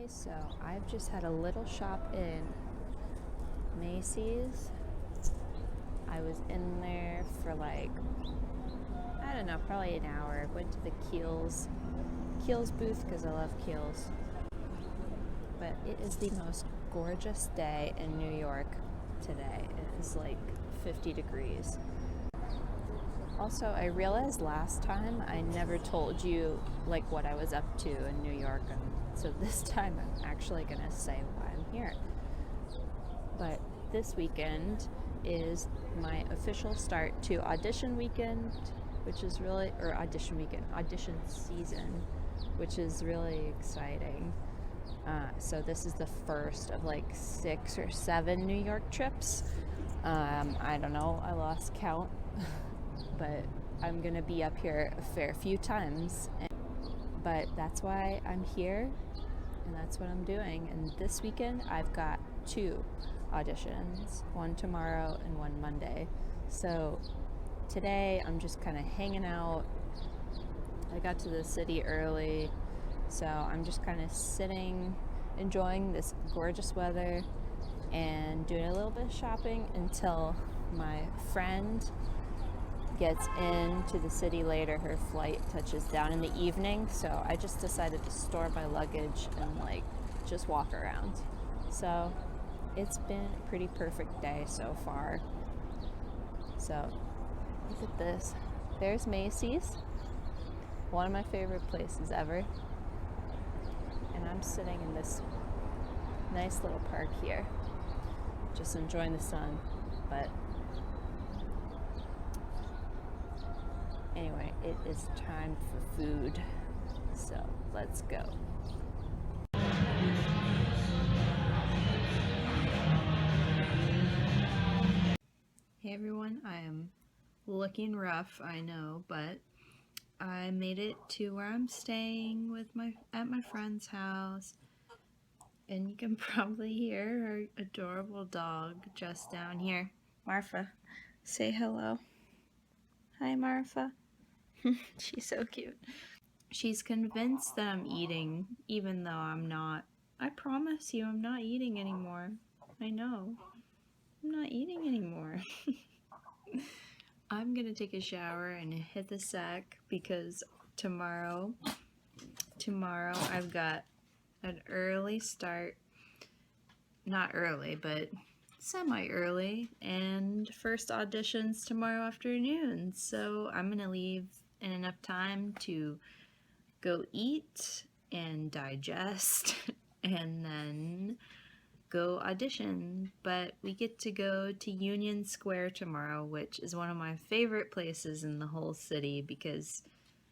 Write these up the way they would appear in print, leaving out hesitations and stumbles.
So I've just had a little shop in Macy's. I was in there for like, I don't know, probably an hour. Went to the Kiehl's booth because I love Kiehl's. But it is the most gorgeous day in New York today. It is like 50 degrees. Also, I realized last time I never told you like what I was up to in New York, and so this time I'm actually gonna say why I'm here. But this weekend is my official start to audition weekend, which is really, or audition weekend, audition season, which is really exciting. So this is the first of like 6 or 7 New York trips. I don't know, I lost count, but I'm gonna be up here a fair few times. But that's why I'm here, and that's what I'm doing. And this weekend I've got 2 auditions, one tomorrow and one Monday. So today I'm just kind of hanging out. I got to the city early, so I'm just kind of sitting, enjoying this gorgeous weather and doing a little bit of shopping until my friend gets into the city later. Her flight touches down in the evening, so I just decided to store my luggage and like just walk around. So it's been a pretty perfect day so far. So look at this. There's Macy's, one of my favorite places ever. And I'm sitting in this nice little park here, just enjoying the sun. But anyway, it is time for food. So let's go. Hey everyone, I am looking rough, I know, but I made it to where I'm staying at my friend's house, and you can probably hear her adorable dog just down here. Marfa, say hello. Hi, Marfa. She's so cute. She's convinced that I'm eating, even though I'm not. I promise you, I'm not eating anymore. I know. I'm not eating anymore. I'm gonna take a shower and hit the sack because tomorrow I've got an early start. Not early, but semi-early, and first auditions tomorrow afternoon. So I'm gonna leave in enough time to go eat and digest and then go audition. But we get to go to Union Square tomorrow, which is one of my favorite places in the whole city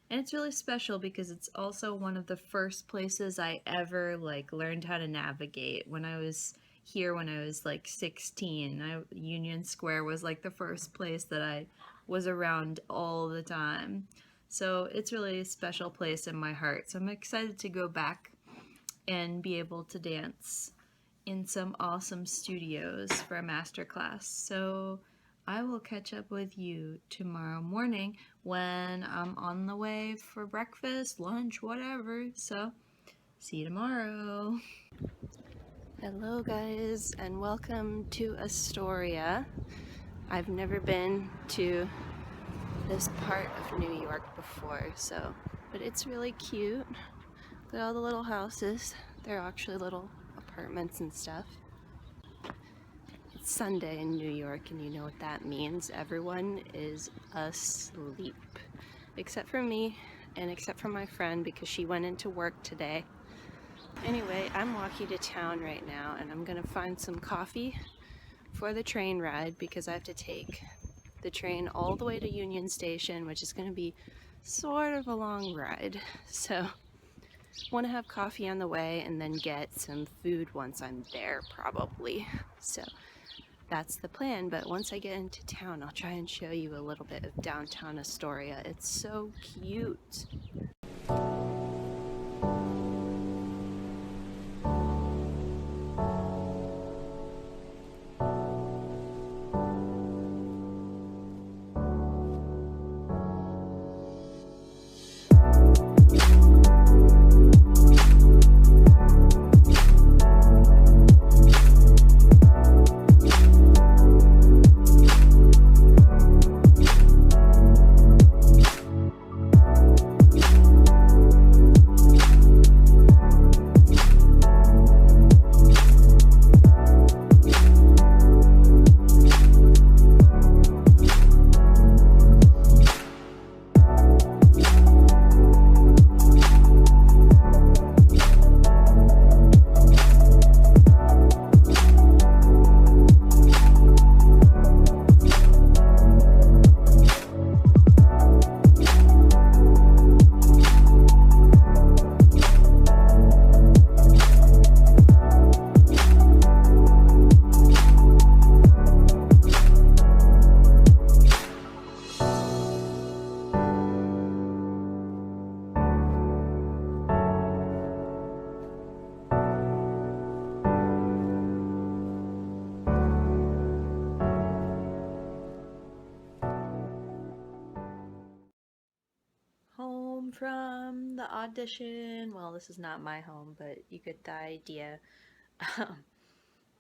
and it's really special because it's also one of the first places I ever like learned how to navigate. When I was here when I was like 16, Union Square was like the first place that I was around all the time. So it's really a special place in my heart. So I'm excited to go back and be able to dance in some awesome studios for a master class. So I will catch up with you tomorrow morning when I'm on the way for breakfast, lunch, whatever. So see you tomorrow. Hello guys, and welcome to Astoria. I've never been to this part of New York before, but it's really cute. Look at all the little houses. They're actually little apartments and stuff. It's Sunday in New York, and you know what that means. Everyone is asleep, except for me and except for my friend because she went into work today. Anyway, I'm walking to town right now, and I'm gonna find some coffee for the train ride because I have to take the train all the way to Union Station, which is gonna be sort of a long ride. So want to have coffee on the way and then get some food once I'm there, probably. So that's the plan. But once I get into town, I'll try and show you a little bit of downtown Astoria. It's so cute. from the audition. Well, this is not my home, but you get the idea.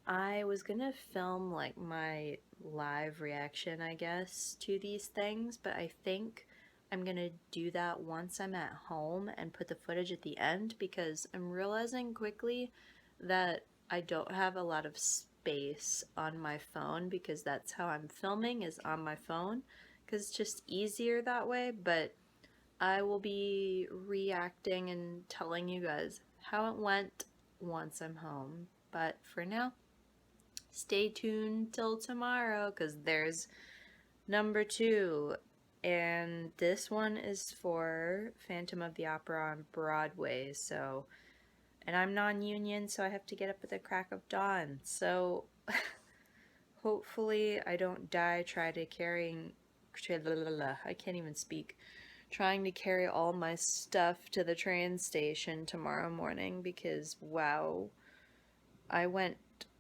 I was gonna film like my live reaction, I guess, to these things, but I think I'm gonna do that once I'm at home and put the footage at the end because I'm realizing quickly that I don't have a lot of space on my phone because that's how I'm filming, is on my phone, because it's just easier that way. But I will be reacting and telling you guys how it went once I'm home. But for now, stay tuned till tomorrow because there's number 2. And this one is for Phantom of the Opera on Broadway. So, and I'm non-union, so I have to get up at the crack of dawn. So, hopefully I don't die I can't even speak. Trying to carry all my stuff to the train station tomorrow morning because, wow, I went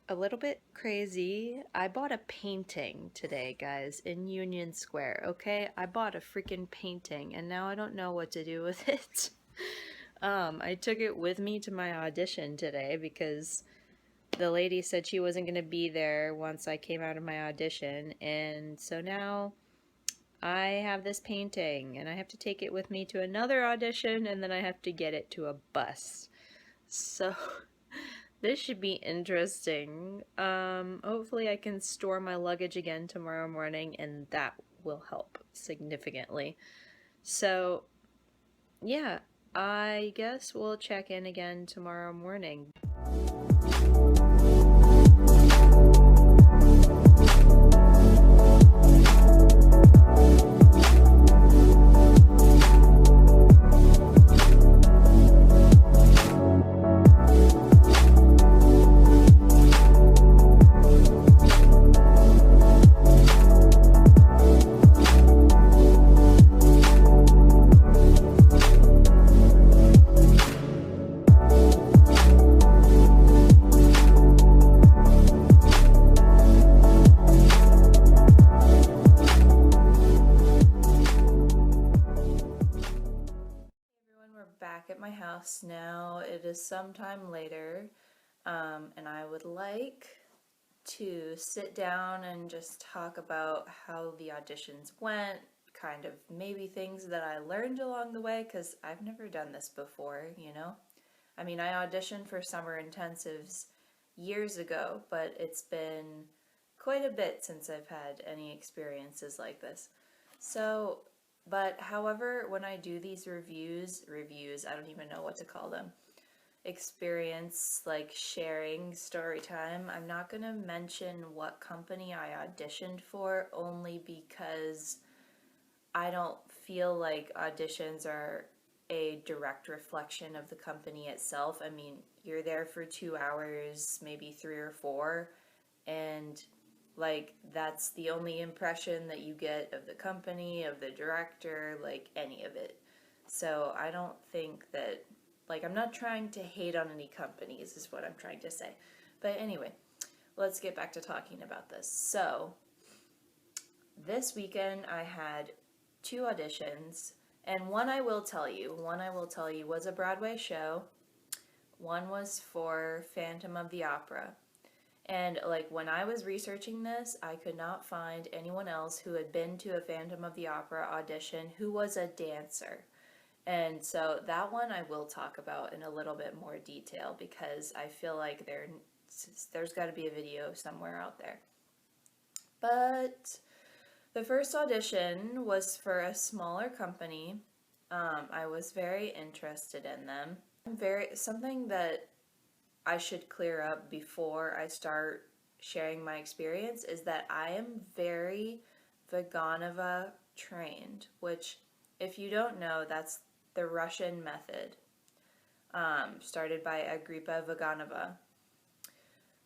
a little bit crazy. I bought a painting today, guys, in Union Square, okay? I bought a freaking painting, and now I don't know what to do with it. I took it with me to my audition today because the lady said she wasn't going to be there once I came out of my audition, and so now I have this painting, and I have to take it with me to another audition, and then I have to get it to a bus. So, this should be interesting. Hopefully I can store my luggage again tomorrow morning, and that will help significantly. So, yeah, I guess we'll check in again tomorrow morning. Back at my house now. It is sometime later, and I would like to sit down and just talk about how the auditions went, kind of maybe things that I learned along the way, because I've never done this before, you know? I mean, I auditioned for summer intensives years ago, but it's been quite a bit since I've had any experiences like this. So, but however, when I do these reviews, I don't even know what to call them, experience, like sharing story time, I'm not going to mention what company I auditioned for, only because I don't feel like auditions are a direct reflection of the company itself. I mean, you're there for 2 hours, maybe 3 or 4, and like that's the only impression that you get of the company, of the director, like any of it. So I don't think that, like, I'm not trying to hate on any companies is what I'm trying to say. But anyway, let's get back to talking about this. So this weekend I had 2 auditions, and one I will tell you was a Broadway show. One was for Phantom of the Opera. And like when I was researching this, I could not find anyone else who had been to a Phantom of the Opera audition who was a dancer. And so that one I will talk about in a little bit more detail because I feel like there's got to be a video somewhere out there. But the first audition was for a smaller company. I was very interested in them. Something that I should clear up before I start sharing my experience is that I am very Vaganova trained, which, if you don't know, that's the Russian method, started by Agrippa Vaganova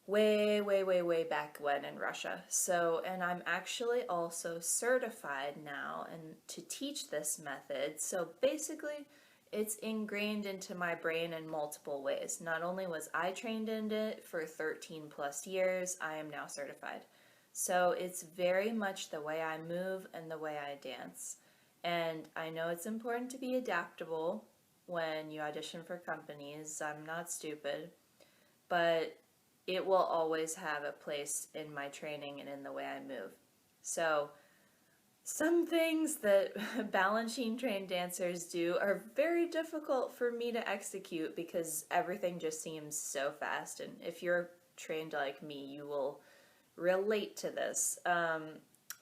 way back when in Russia. So, and I'm actually also certified now and to teach this method. So basically, it's ingrained into my brain in multiple ways. Not only was I trained in it for 13 plus years, I am now certified. So it's very much the way I move and the way I dance. And I know it's important to be adaptable when you audition for companies. I'm not stupid, but it will always have a place in my training and in the way I move. So some things that Balanchine trained dancers do are very difficult for me to execute because everything just seems so fast. And if you're trained like me, you will relate to this.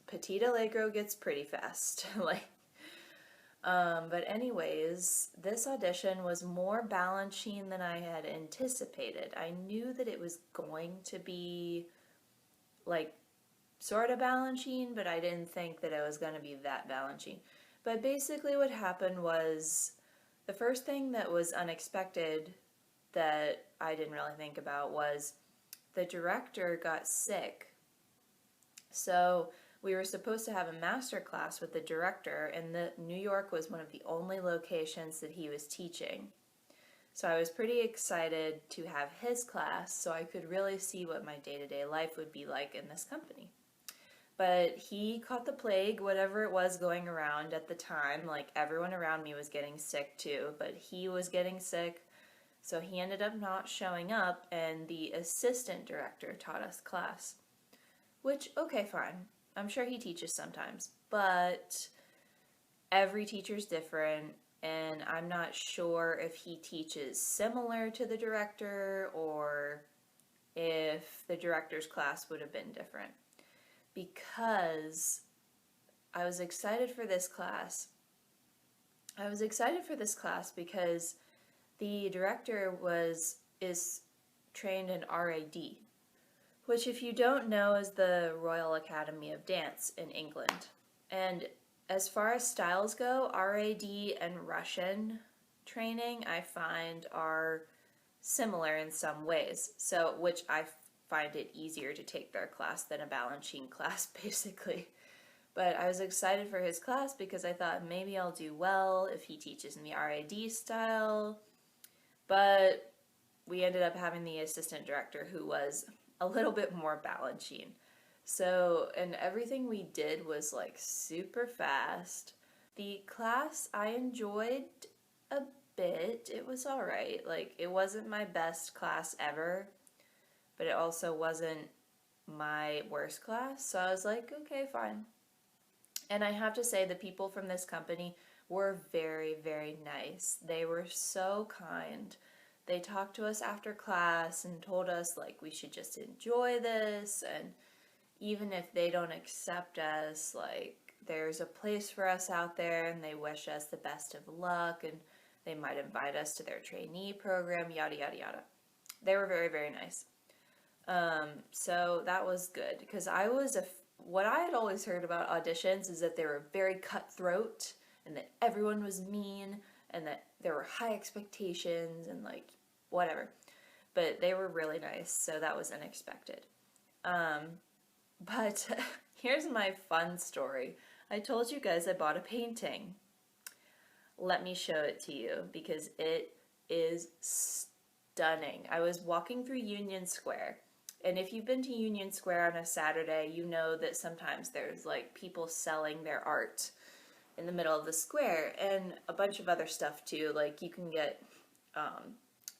Petit Allegro gets pretty fast. But anyways, this audition was more Balanchine than I had anticipated. I knew that it was going to be like sort of Balanchine, but I didn't think that it was going to be that Balanchine. But basically what happened was the first thing that was unexpected that I didn't really think about was the director got sick. So we were supposed to have a master class with the director, and New York was one of the only locations that he was teaching. So I was pretty excited to have his class so I could really see what my day-to-day life would be like in this company. But he caught the plague, whatever it was going around at the time. Like, everyone around me was getting sick too, but he was getting sick, so he ended up not showing up, and the assistant director taught us class. Which, okay, fine. I'm sure he teaches sometimes, but every teacher's different, and I'm not sure if he teaches similar to the director or if the director's class would have been different. Because I was excited for this class. I was excited for this class because the director is trained in RAD, which, if you don't know, is the Royal Academy of Dance in England. And as far as styles go, RAD and Russian training I find are similar in some ways, so which I find it easier to take their class than a Balanchine class, basically. But I was excited for his class because I thought maybe I'll do well if he teaches me RAD style. But we ended up having the assistant director who was a little bit more Balanchine. So, and everything we did was like super fast. The class I enjoyed a bit. It was alright. Like, it wasn't my best class ever, but it also wasn't my worst class. So I was like, okay, fine. And I have to say, the people from this company were very, very nice. They were so kind. They talked to us after class and told us like we should just enjoy this, and even if they don't accept us, like, there's a place for us out there, and they wish us the best of luck, and they might invite us to their trainee program, yada yada yada. They were very, very nice. So that was good, because what I had always heard about auditions is that they were very cutthroat and that everyone was mean and that there were high expectations and like whatever. But they were really nice, so that was unexpected. But here's my fun story. I told you guys I bought a painting. Let me show it to you because it is stunning. I was walking through Union Square. And if you've been to Union Square on a Saturday, you know that sometimes there's like people selling their art in the middle of the square and a bunch of other stuff too. Like you can get,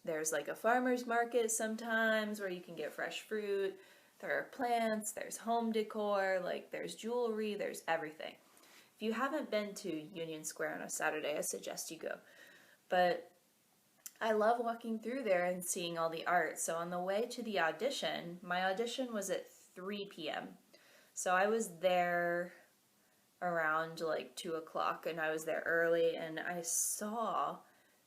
there's like a farmer's market sometimes where you can get fresh fruit. There are plants, there's home decor, like there's jewelry, there's everything. If you haven't been to Union Square on a Saturday, I suggest you go. But I love walking through there and seeing all the art. So on the way to the audition, my audition was at 3 p.m. So I was there around like 2 o'clock, and I was there early, and I saw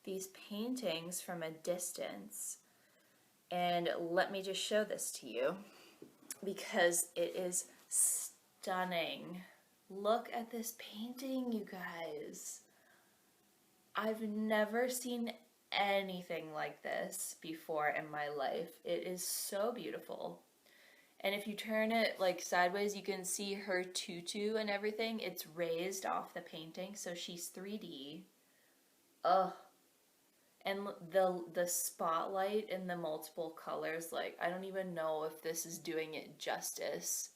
these paintings from a distance. And let me just show this to you because it is stunning. Look at this painting, you guys. I've never seen anything like this before in my life. It is so beautiful. And if you turn it like sideways, you can see her tutu and everything. It's raised off the painting, so she's 3D. Ugh. And the spotlight and the multiple colors, like, I don't even know if this is doing it justice,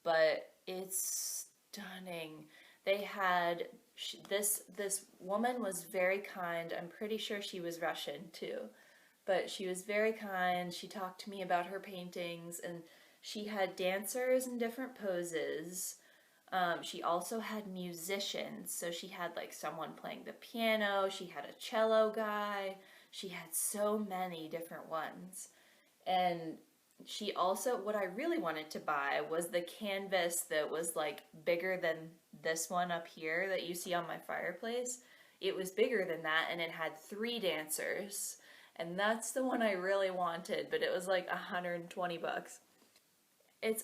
but it's stunning. They had this woman was very kind. I'm pretty sure she was Russian too, but she was very kind. She talked to me about her paintings, and she had dancers in different poses. She also had musicians, so she had like someone playing the piano, she had a cello guy, she had so many different ones. And she also, what I really wanted to buy was the canvas that was like bigger than this one up here that you see on my fireplace. It was bigger than that, and it had 3 dancers. And that's the one I really wanted, but it was like 120 bucks.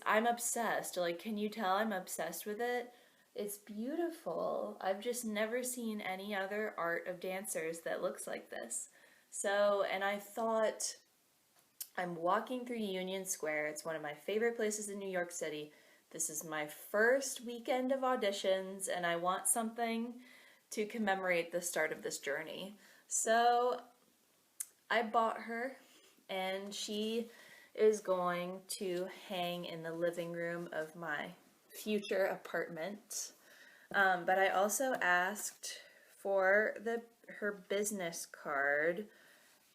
I'm obsessed. Like, can you tell I'm obsessed with it? It's beautiful. I've just never seen any other art of dancers that looks like this. So, and I thought, I'm walking through Union Square. It's one of my favorite places in New York City. This is my first weekend of auditions, and I want something to commemorate the start of this journey. So I bought her, and she is going to hang in the living room of my future apartment. But I also asked for her business card,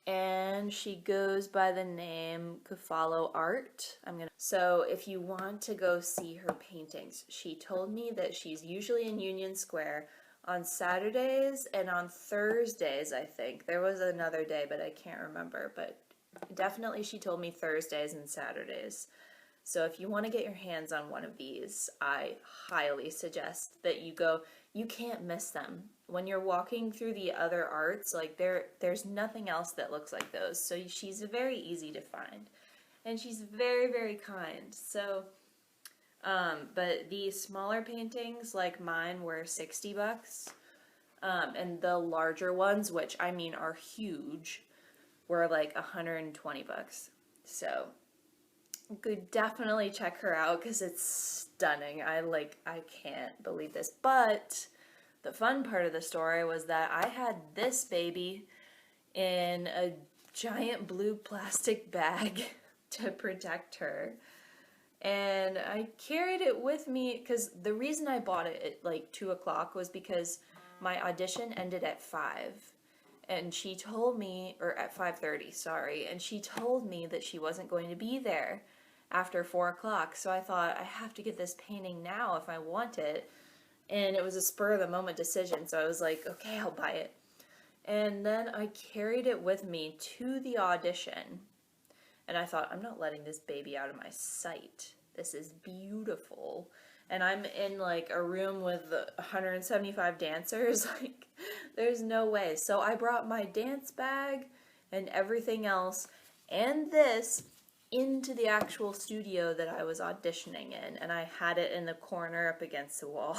and she goes by the name Kafalo Art. So if you want to go see her paintings, she told me that she's usually in Union Square on Saturdays and on Thursdays, I think. There was another day, but I can't remember, but definitely she told me Thursdays and Saturdays. So if you want to get your hands on one of these, I highly suggest that you go. You can't miss them. When you're walking through the other arts, like there's nothing else that looks like those. So she's very easy to find. And she's very, very kind. So, but the smaller paintings like mine were 60 bucks. And the larger ones, which I mean are huge, were like 120 bucks. So you could definitely check her out because it's stunning. I can't believe this. But the fun part of the story was that I had this baby in a giant blue plastic bag to protect her. And I carried it with me because the reason I bought it at like 2 o'clock was because my audition ended at 5. And she told me, or at 5:30, sorry, and she told me that she wasn't going to be there after 4 o'clock. So I thought, I have to get this painting now if I want it. And it was a spur of the moment decision. So I was like, okay, I'll buy it. And then I carried it with me to the audition. And I thought, I'm not letting this baby out of my sight. This is beautiful. And I'm in like a room with 175 dancers. Like, there's no way. So I brought my dance bag and everything else and this into the actual studio that I was auditioning in. And I had it in the corner up against the wall.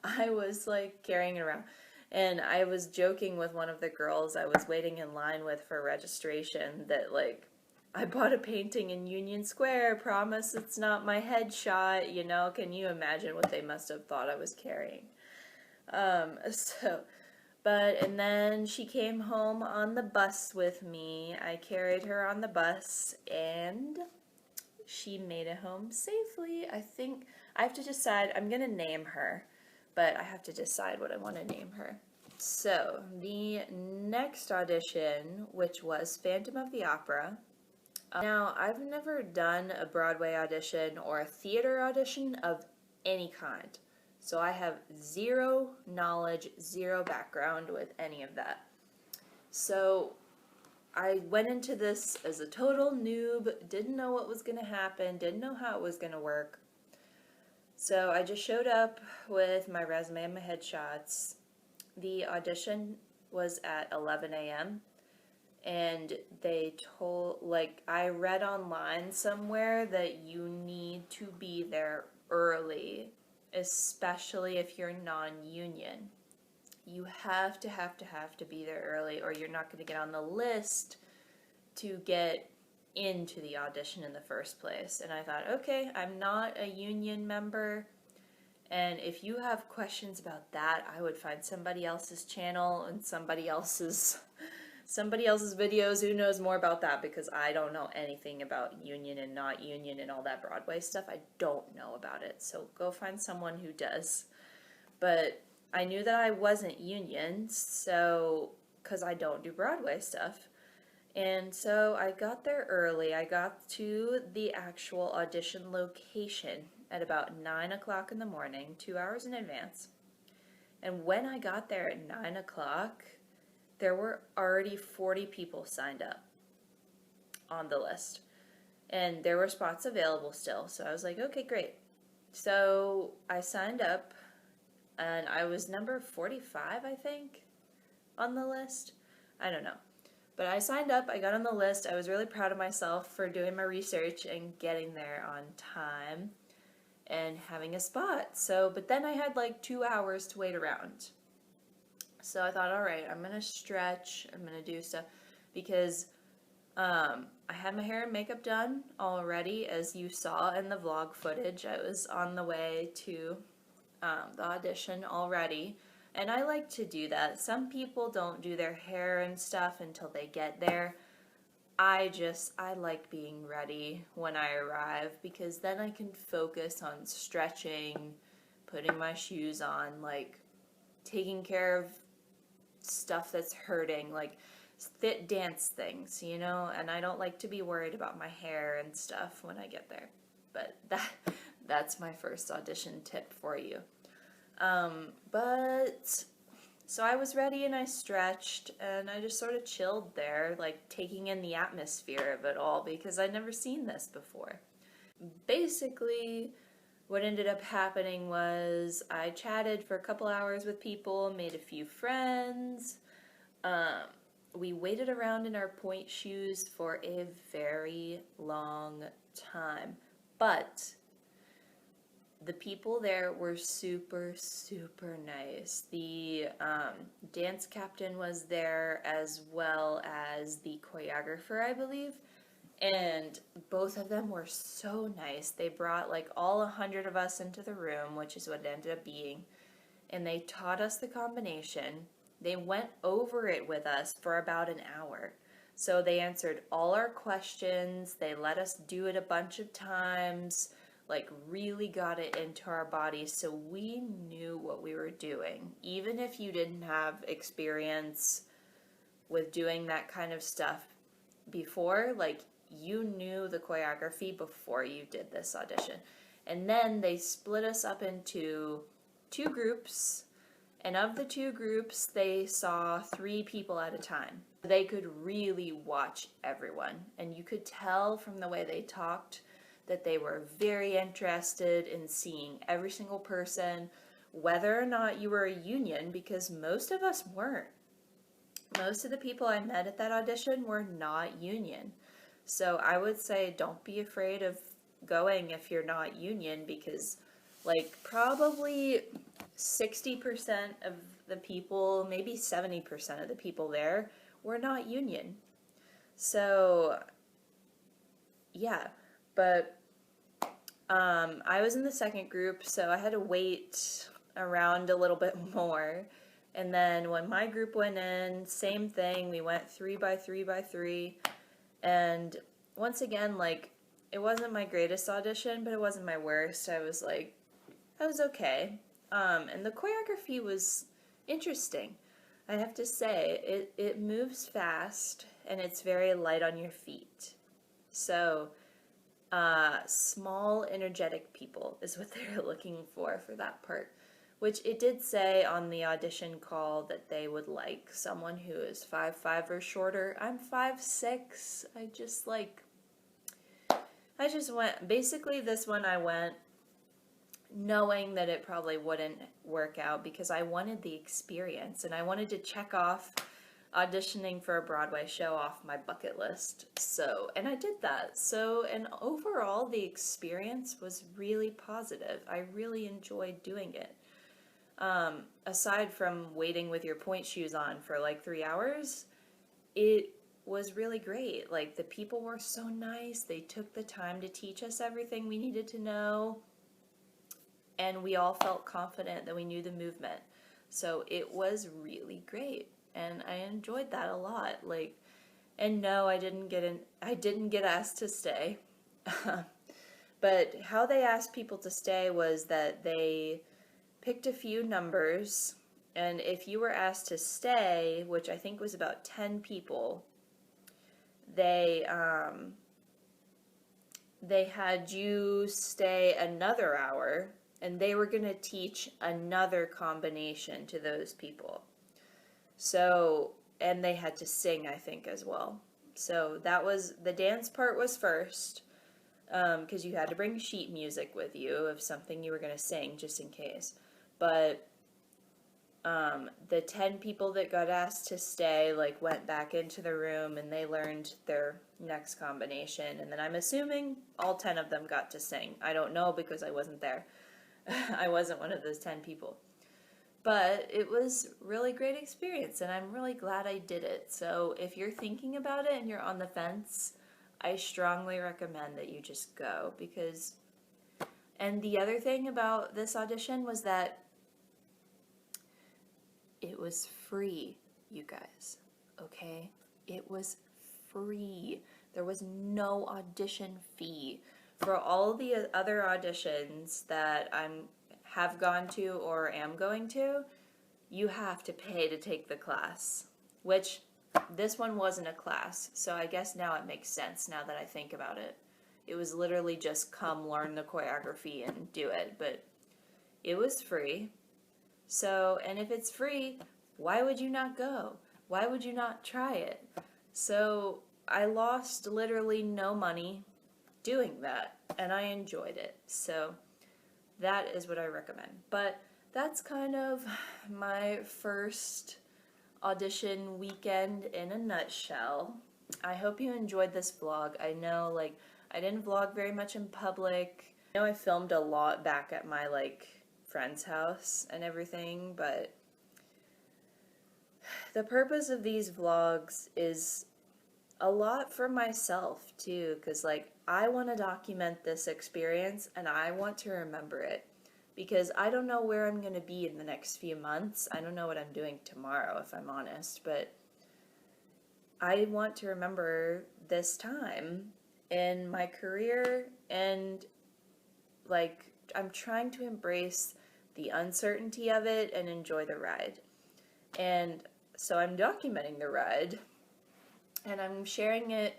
I was like carrying it around. And I was joking with one of the girls I was waiting in line with for registration that like, I bought a painting in Union Square, promise it's not my headshot, you know, can you imagine what they must have thought I was carrying? And then she came home on the bus with me. I carried her on the bus, and she made it home safely. I think I have to decide, I'm going to name her, but I have to decide what I want to name her. So, the next audition, which was Phantom of the Opera. Now, I've never done a Broadway audition or a theater audition of any kind. So I have zero knowledge, zero background with any of that. So I went into this as a total noob, didn't know what was going to happen, didn't know how it was going to work. So I just showed up with my resume and my headshots. The audition was at 11 a.m. And they told, like, I read online somewhere that you need to be there early, especially if you're non-union. You have to be there early, or you're not going to get on the list to get into the audition in the first place. And I thought, okay, I'm not a union member, and if you have questions about that, I would find somebody else's channel and somebody else's somebody else's videos. Who knows more about that, because I don't know anything about union and not union and all that Broadway stuff. I don't know about it. So go find someone who does. But I knew that I wasn't union, so because I don't do Broadway stuff. And so I got there early. I got to the actual audition location at about 9 o'clock in the morning, 2 hours in advance. And when I got there at 9 o'clock, there were already 40 people signed up on the list. And there were spots available still. So I was like, okay, great. So I signed up, and I was number 45, I think, on the list. I don't know. But I signed up, I got on the list. I was really proud of myself for doing my research and getting there on time and having a spot. So, but then I had like 2 hours to wait around. So I thought, all right, I'm going to stretch, I'm going to do stuff, because I had my hair and makeup done already, as you saw in the vlog footage. I was on the way to the audition already. And I like to do that. Some people don't do their hair and stuff until they get there. I like being ready when I arrive, because then I can focus on stretching, putting my shoes on, like taking care of stuff that's hurting, like fit dance things, you know? And I don't like to be worried about my hair and stuff when I get there. But that's my first audition tip for you. But so I was ready and I stretched and I just sort of chilled there, like taking in the atmosphere of it all, because I'd never seen this before. Basically, what ended up happening was I chatted for a couple hours with people, made a few friends. We waited around in our point shoes for a very long time, but the people there were super, super nice. The dance captain was there, as well as the choreographer, I believe. And both of them were so nice. They brought like all 100 of us into the room, which is what it ended up being. And they taught us the combination. They went over it with us for about an hour. So they answered all our questions. They let us do it a bunch of times. Like really got it into our bodies, so we knew what we were doing. Even if you didn't have experience with doing that kind of stuff before, like you knew the choreography before you did this audition. And then they split us up into 2 groups, and of the 2 groups, they saw 3 people at a time. They could really watch everyone, and you could tell from the way they talked that they were very interested in seeing every single person, whether or not you were a union, because most of us weren't. Most of the people I met at that audition were not union. So I would say don't be afraid of going if you're not union, because like probably 60% of the people, maybe 70% of the people there were not union. So yeah. But I was in the second group, so I had to wait around a little bit more. And then when my group went in, same thing. We went 3 by 3 by 3. And once again, like, it wasn't my greatest audition, but it wasn't my worst. I was okay. And the choreography was interesting. I have to say, it moves fast, and it's very light on your feet. So small, energetic people is what they're looking for that part, which it did say on the audition call that they would like someone who is 5'5" or shorter. I'm 5'6". I just went, basically this one I went knowing that it probably wouldn't work out, because I wanted the experience and I wanted to check off auditioning for a Broadway show off my bucket list. So, and I did that. So, and overall the experience was really positive. I really enjoyed doing it. Aside from waiting with your point shoes on for like 3 hours, it was really great. Like the people were so nice. They took the time to teach us everything we needed to know. And we all felt confident that we knew the movement. So it was really great. and I enjoyed that a lot. Like, and no, I didn't get asked to stay. But how they asked people to stay was that they picked a few numbers, and if you were asked to stay, which I think was about 10 people, they had you stay another hour, and they were going to teach another combination to those people. So, and they had to sing, I think, as well. So that was, the dance part was first, because you had to bring sheet music with you of something you were going to sing, just in case. But the 10 people that got asked to stay, like, went back into the room and they learned their next combination. And then I'm assuming all 10 of them got to sing. I don't know because I wasn't there. I wasn't one of those 10 people. But it was really great experience, and I'm really glad I did it. So if you're thinking about it and you're on the fence, I strongly recommend that you just go, because... And the other thing about this audition was that it was free, you guys, okay? It was free. There was no audition fee. For all the other auditions that have gone to or am going to, you have to pay to take the class, which this one wasn't a class, so I guess now it makes sense now that I think about it. It was literally just come learn the choreography and do it, but it was free. So, and if it's free, why would you not go? Why would you not try it? So I lost literally no money doing that, and I enjoyed it. So that is what I recommend. But that's kind of my first audition weekend in a nutshell. I hope you enjoyed this vlog. I know, like, I didn't vlog very much in public. I know I filmed a lot back at my, like, friend's house and everything, but the purpose of these vlogs is a lot for myself too, because, like, I want to document this experience and I want to remember it, because I don't know where I'm going to be in the next few months. I don't know what I'm doing tomorrow, if I'm honest, but I want to remember this time in my career, and, like, I'm trying to embrace the uncertainty of it and enjoy the ride. And so I'm documenting the ride, and I'm sharing it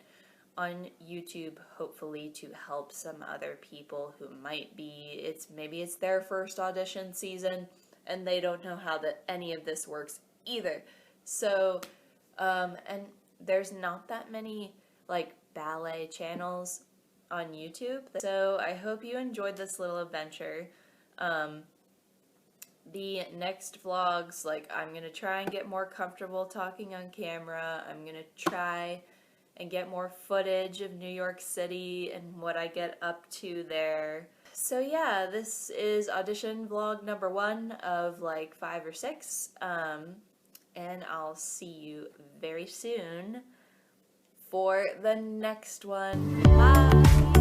on YouTube, hopefully to help some other people who might be, maybe it's their first audition season and they don't know how any of this works either. So, and there's not that many, like, ballet channels on YouTube. So I hope you enjoyed this little adventure. The next vlogs, like, I'm going to try and get more comfortable talking on camera. I'm going to try and get more footage of New York City and what I get up to there. So yeah, this is audition vlog number 1 of, like, 5 or 6. And I'll see you very soon for the next one. Bye!